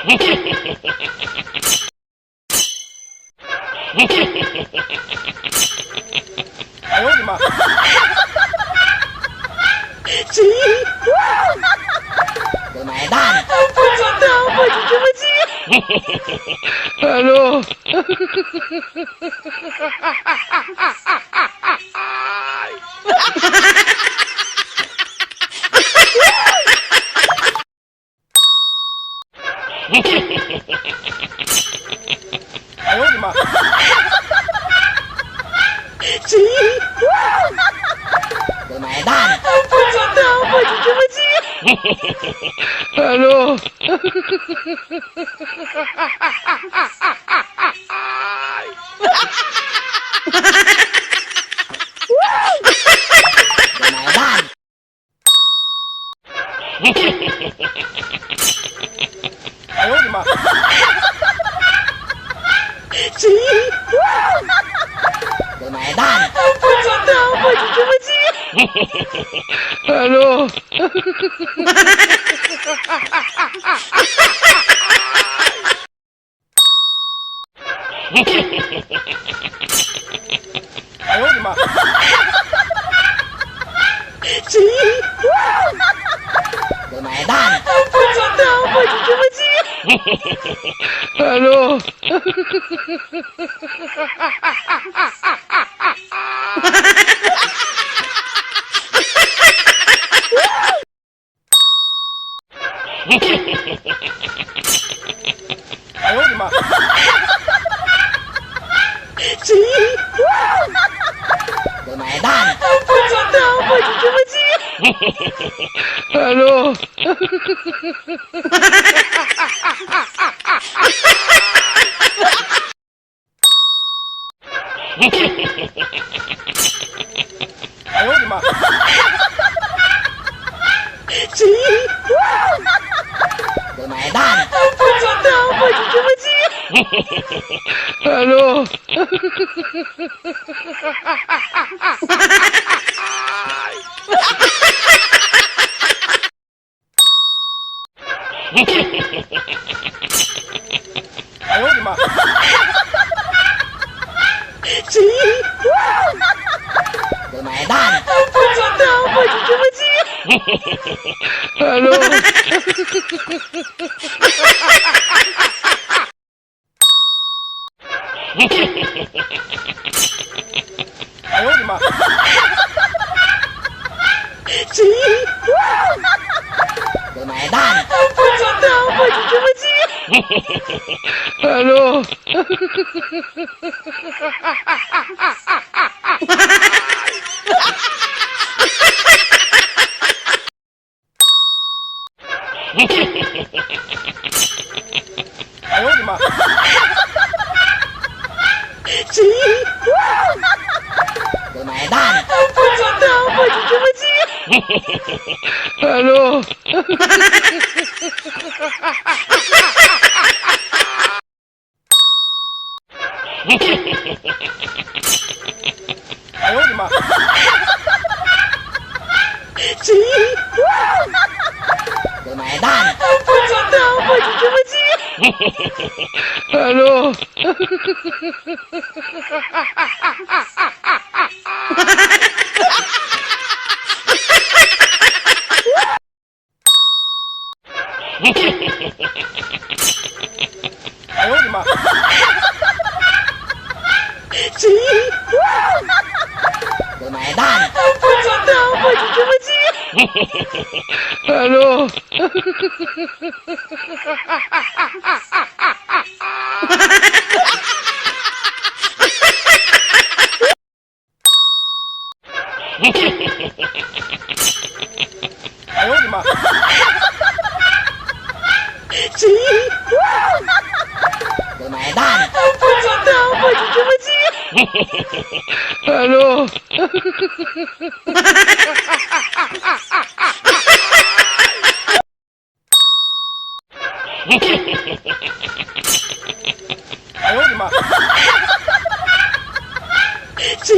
哎呦我的妈！鸡，我买单。不知道，我是什么鸡？Hello。哎呦我的妈！鸡，我买单。不知道，我是什么鸡？Hello。我买单。哎呦我的妈！鸡，我买单。不知道，我是什么鸡？Hello。哎呦我的妈！鸡，我买单。不知道，我是什么鸡？Hello。哎呦我的妈！鸡，我买单。不知道，我是什么鸡？Hello。哎呦我的妈！鸡，我买单。不知道，我是什么鸡？Hello。哎呦我的妈！鸡，我买单。不知道，我是什么鸡？Hello。哎呦我的妈！鸡，我买单。不知道，我是什么鸡？Hello。哎呦我的妈！鸡，我买单。不知道，我是什么鸡？Hello。哎呦我的妈！鸡，我买单。不知道，我是什么鸡？Hello。哎呦我的妈！鸡，我买单。不知道，我是什么鸡？Hello。哎呦我的妈！鸡，我买单。不知道，我是什么鸡？Hello。哎呦我的妈！鸡，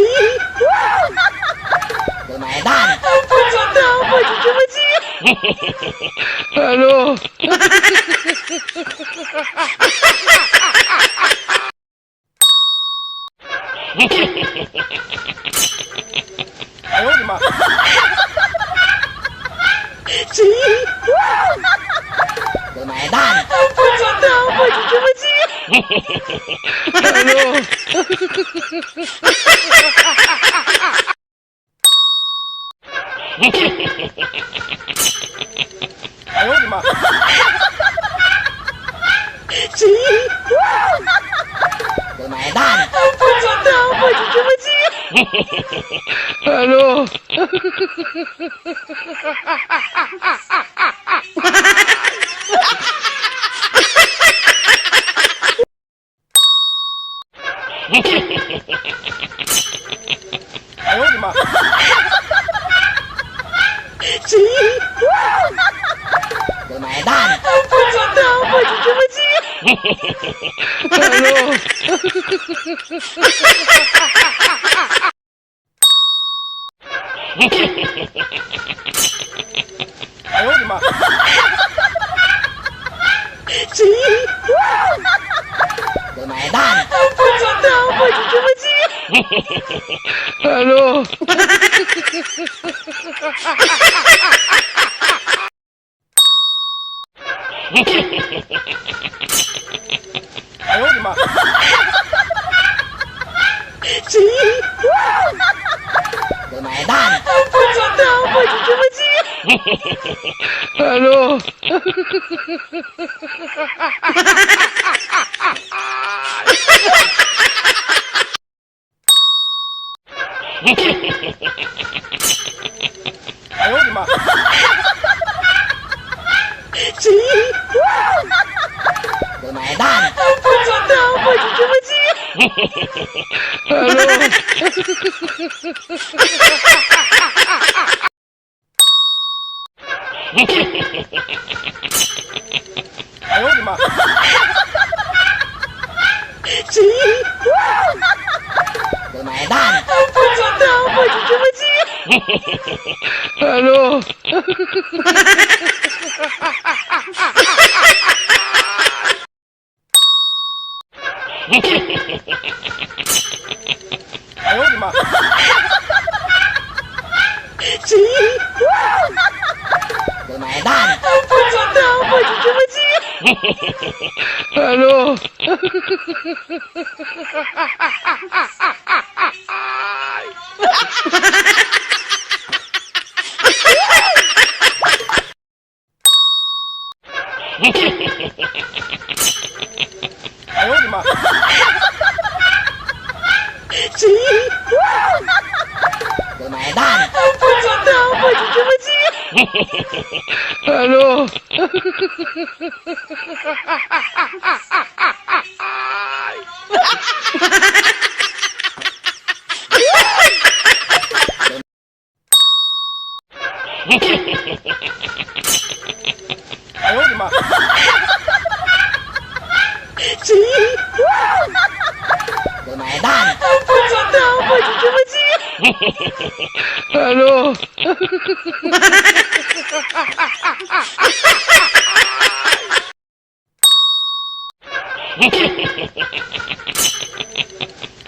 我买单。不知道，我是什么鸡？Hello。买单！不知道，我就这么急。Hello。哎呦我的妈！急！买单！不知道，我就这么急。Hello。哎呦我的妈！急！买单！不知道，我就这么急。Hello。哎呦我的妈！急！买单！不知道，我就这么急。Hello。哎呦我的妈！急！买单！不知道，我就这么急。Hello。哎呦我的妈！急！买单！不知道，我就这么急。Hello。哎呦我的妈！急！买单！不知道，我就这么急。Hello。哎呦我的妈！急！买单！不知道，我就这么急。Hello。哎呦我的妈！急！买单！不知道，我就这么急。Hello。哎呦我的妈！急！买单！不知道，我就这么急。Hello。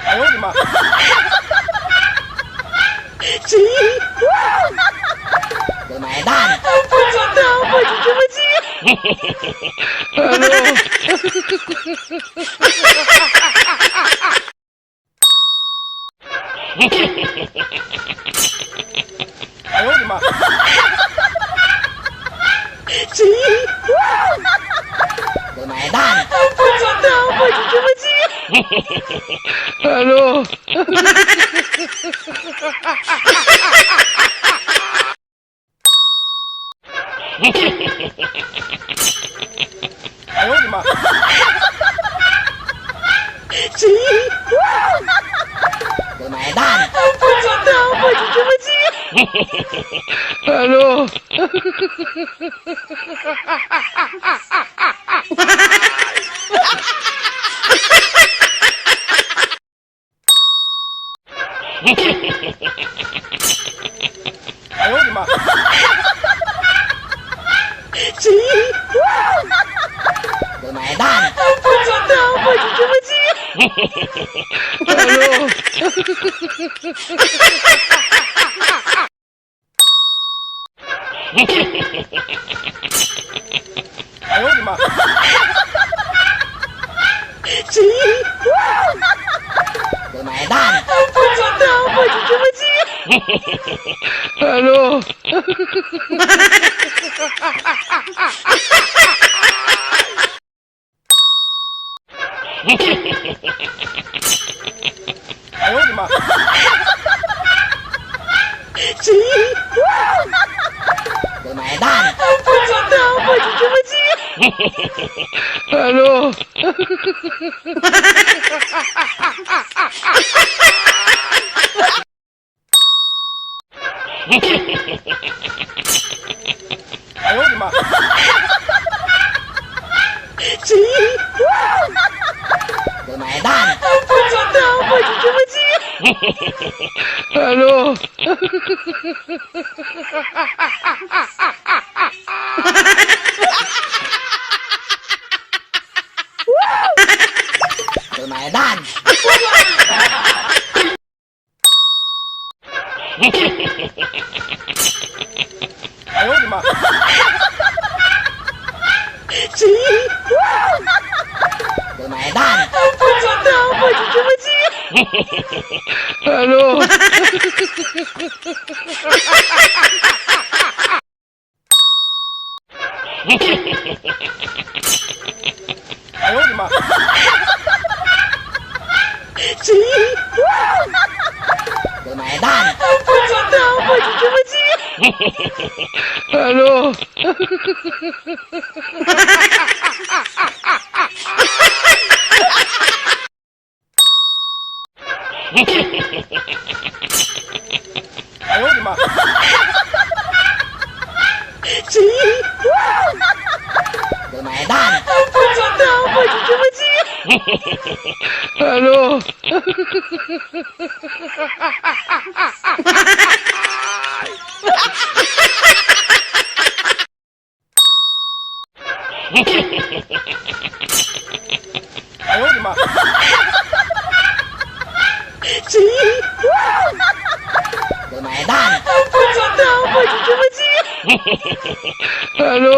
哎呦我的妈！急！买单！不知道，我就这么急。Hello。哎呦我的妈！急！买单！不知道，我就这么急。Hello。哎呦我的妈！急！买单！不知道，我就这么急。Hello。哎呦我的妈！急！买单！不知道，我就这么急。Hello。哎呦我的妈！鸡，我买单。不知道，我就这么急。Hello。哎呦我的妈！鸡，我买单。不知道，我就这么急。Hello。哎呦我的妈！鸡，我买单。不知道，我就这么急。Hello。我买单。哎呦我的妈！鸡，我买单。不知道，我就这么急。Hello。哎呦我的妈！鸡，我买单。不知道，我就这么急。Hello。哎呦我的妈！鸡，我买单。不知道，我就这么急。Hello。哎呦我的妈！鸡，我买单。不知道，我就这么急。Hello。